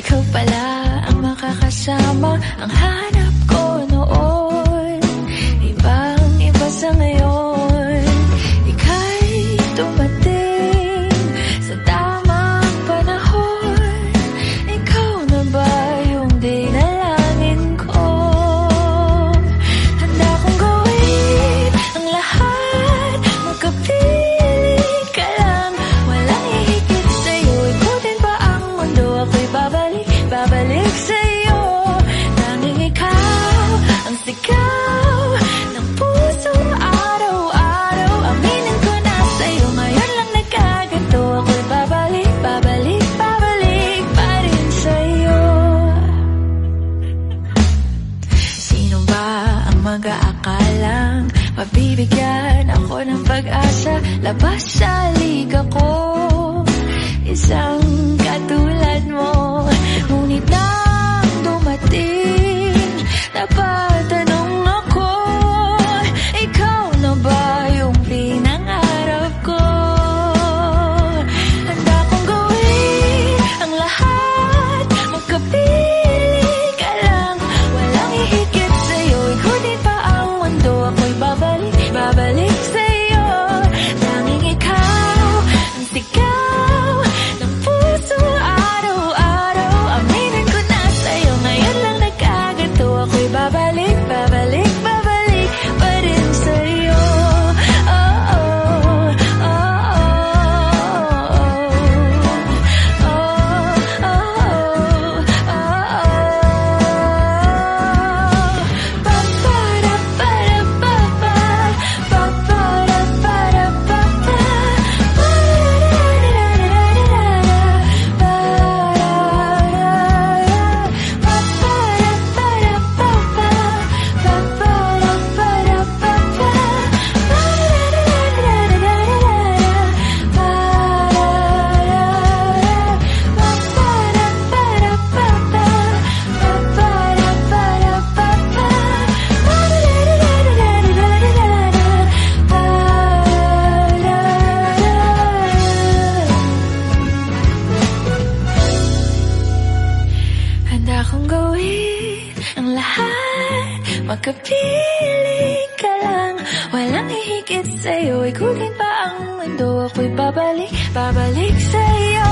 ikaw pala ang makakasama, ang hanap ko noon. Ibang-iba sa ngayon, ika'y dumating sa tamang panahon. Ikaw na ba yung dinalangin ko? Handa kong gawin ang lahat, magkapili ka lang, walang ihigit sa'yo. Ikutin pa ang mundo, ako'y babalik sa'yo. Tanging ikaw ang sigaw ng puso araw-araw. Aminin ko na sa'yo, ngayon lang nagkaganto. Ako'y babalik pa rin sa'yo. Sino ba ang mag-aakalang mabibigyan ako ng pag-asa? Labas sa liga ko, isang katulad mo. Ngunit nang dumating, napatanong ako, ikaw na ba yung pinangarap ko? Handa kong gawin ang lahat, magkapili ka lang, walang ihigit sa'yo. Ikutin pa ang mundo, ako'y babalik sa'yo. Tanging ikaw ang sigaw ng puso araw-araw. Aminin ko na sa'yo, ngayon lang nagkaganto. Ako'y babalik pa rin sa'yo. Oh, oh, oh, oh, oh, oh, handa kong gawin ang lahat, magkapili ka lang, walang ihigit sa'yo. Ikutin pa ang mundo, ako'y babalik sa'yo.